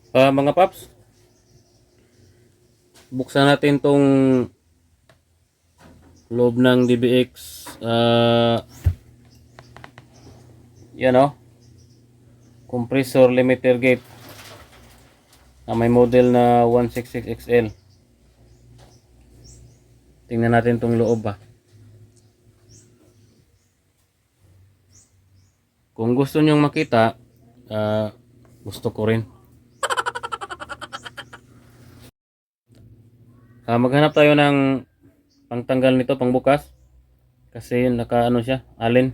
Mga paps, buksan natin tong loob ng DBX. Yan o, compressor limiter gate na may model na 166XL. Tingnan natin tong loob ba. Kung gusto nyong makita, gusto ko rin. Maghanap tayo ng pangtanggal nito, pangbukas. Kasi naka ano siya, alin.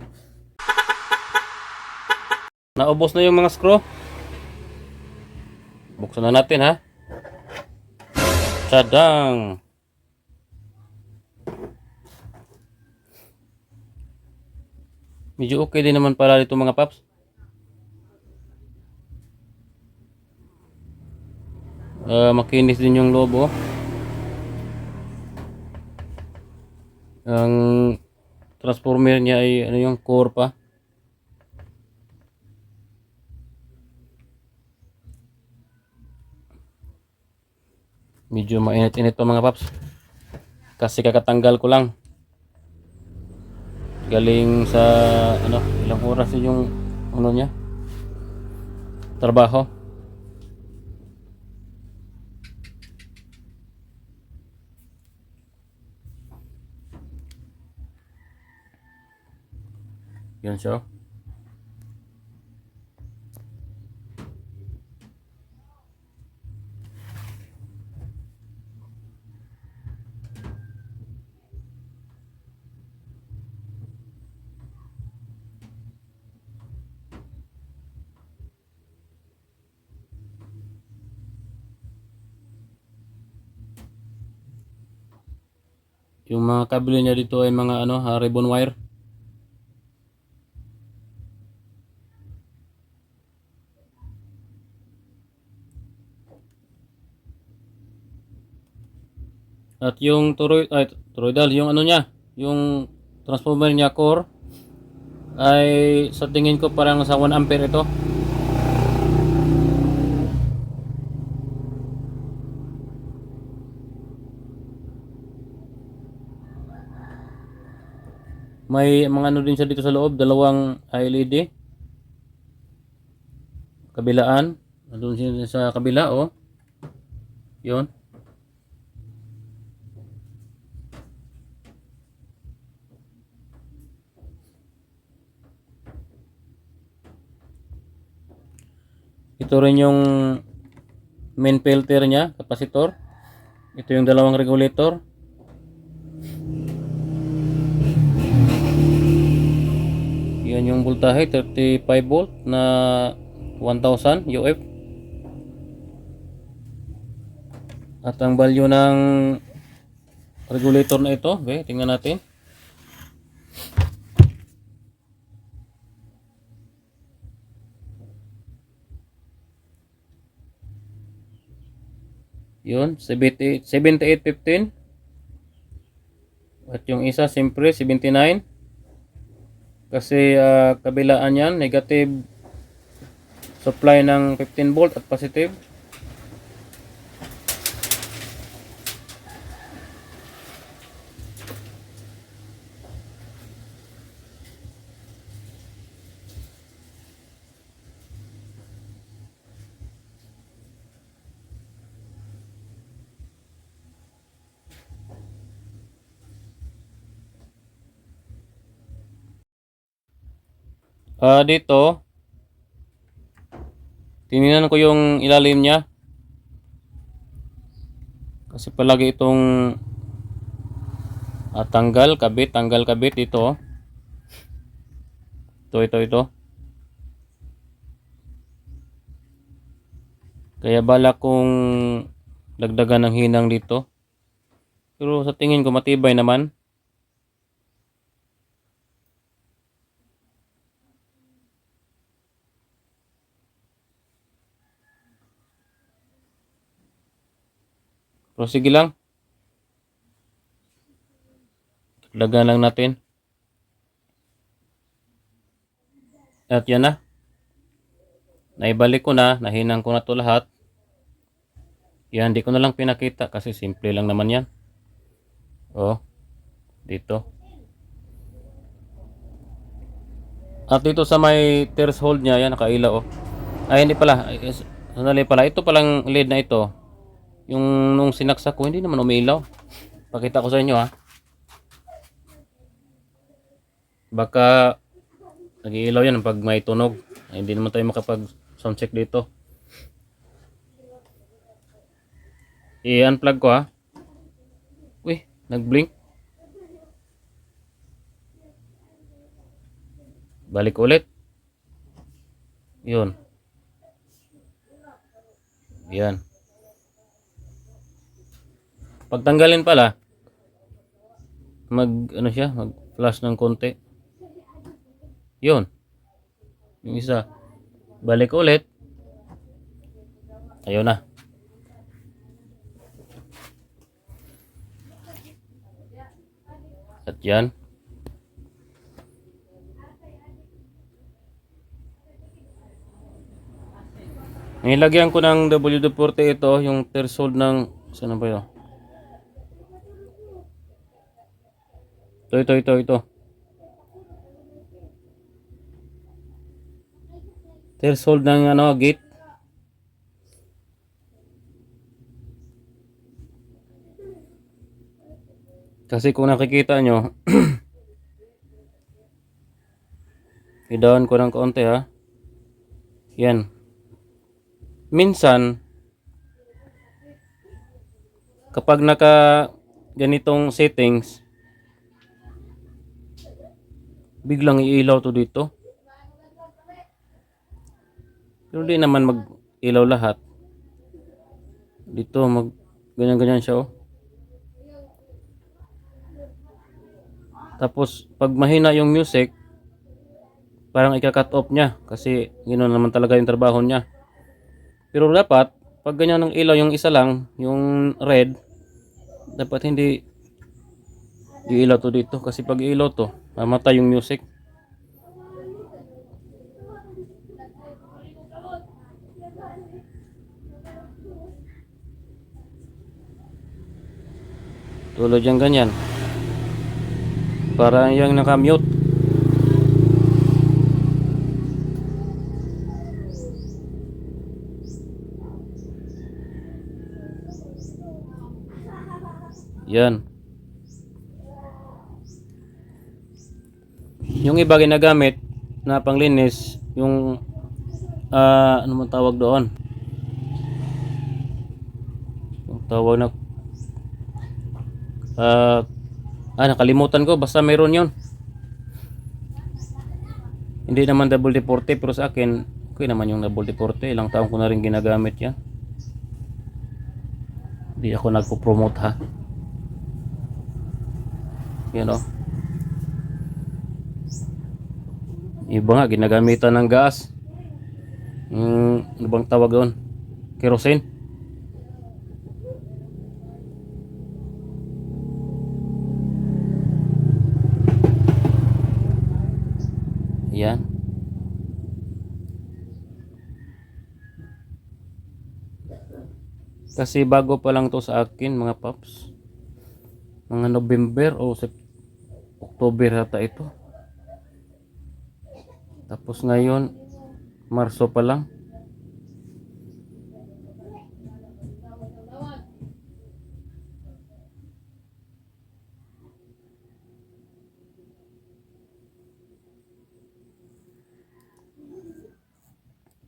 Naubos na yung mga screw. Buksan na natin ha. Tadang! Medyo okay din naman pala dito mga paps. Makinis din yung loob oh. Ang transformer niya ay ano yung core pa. Medyo mainit-init to mga paps. Kasi kakatanggal ko lang. Galing sa ano, ilang oras yung ano niya. Trabaho. Yan siya. Yung mga kabel niya dito ay mga ano, ribbon wire. At yung toroidal, yung ano niya, yung transformer niya core ay sa tingin ko parang sa 1 ampere ito. May mga ano din siya dito sa loob, dalawang LED. Kabilaan, nandun siya sa kabila oh. 'Yon. Ito rin yung main filter niya, capacitor. Ito yung dalawang regulator. Yan yung voltahe, 35 volt na 1000 UF. At ang value ng regulator na ito, okay, tingnan natin. Yun, 7815. At yung isa, siyempre, 79. Kasi kabilaan yan, negative supply ng 15 volt at positive. Dito, tinignan ko yung ilalim niya. Kasi palagi itong tanggal kabit dito. Ito. Kaya bala kong dagdagan ng hinang dito. Pero sa tingin ko matibay naman. Pero sige lang. Dagdagan lang natin. At yan na. Naibalik ko na. Nahinang ko na to lahat. Yan, di ko na lang pinakita kasi simple lang naman yan. Oh, dito. At dito sa may threshold niya, yan nakailaw oh. Ay hindi pala, sandali pala. Ito palang LED na ito. Yung nung sinaksak ko, hindi naman umiilaw. Pakita ko sa inyo ha. Baka nag-iilaw yan pag may tunog. Ay, hindi naman tayo makapag sound check dito. I-unplug ko ha. Uy, nag-blink. Balik ulit. Yun. Yan. Pagtanggalin pala, ano siya, mag flash ng konti. Yun. Yung isa. Balik ulit. Ayun na. At yan. Nilagyan ko ng WD-40 ito, yung threshold ng, saan ba yun? Ito. Threshold ng ano, gate. Kasi kung nakikita nyo, i-down ko ng konti ha. Yan. Minsan, kapag naka ganitong settings, biglang iilaw to dito. Pero di naman mag-ilaw lahat. Dito, ganyan-ganyan siya oh. Tapos, pag mahina yung music, parang ika-cut off niya. Kasi, ganoon naman talaga yung trabaho niya. Pero dapat, pag ganyan ng ilaw yung isa lang, yung red, dapat hindi ilaw to dito. Kasi pag ilaw to, mamatay yung music. Tulad yung ganyan. Para yung naka-mute. Yan. Yung iba ginagamit na panglinis, yung ano man tawag doon? Yung tawag na nakalimutan ko, basta meron yun. Hindi naman WD-40 pero sa akin, okay naman yung WD-40. Ilang taon ko na rin ginagamit yan. Hindi ako nagpo-promote ha. Yan o. Iba nga, ginagamitan ng gas. Ano bang tawag doon? Kerosene. Yan. Kasi bago pa lang to sa akin mga paps. Mga November o October yata ito. Tapos ngayon Marso pa lang.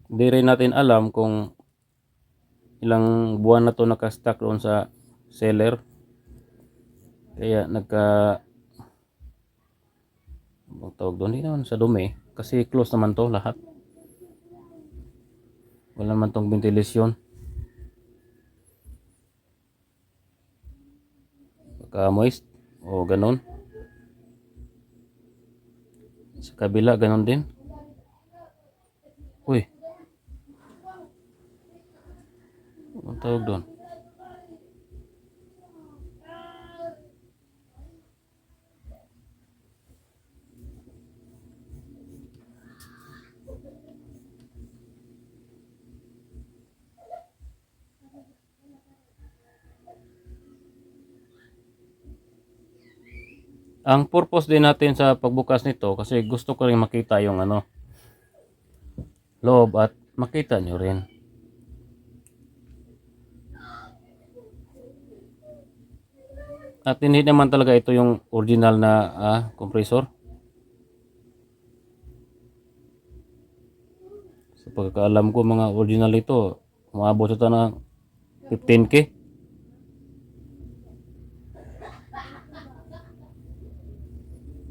Hindi rin natin alam kung ilang buwan na to naka-stock doon sa seller. Kaya ang tawag doon, hindi naman sa dumi kasi close naman to lahat. Wala naman tong ventilasyon. Baka moist o ganon. Sa kabila ganon din. Uy, ang tawag doon? Ang purpose din natin sa pagbukas nito kasi gusto ko rin makita yung ano, loob at makita nyo rin. At hindi naman talaga ito yung original na compressor. Sa pagkakaalam ko mga original ito, umabot ito ng 15K.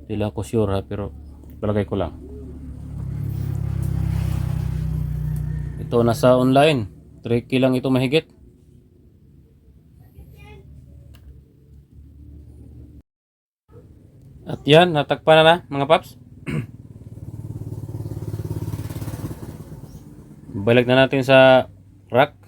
Hindi lang ako sure ha, pero palagay ko lang. Ito nasa online. 3K lang ito mahigit. At yan, natakpan na mga paps. Balik na natin sa rack.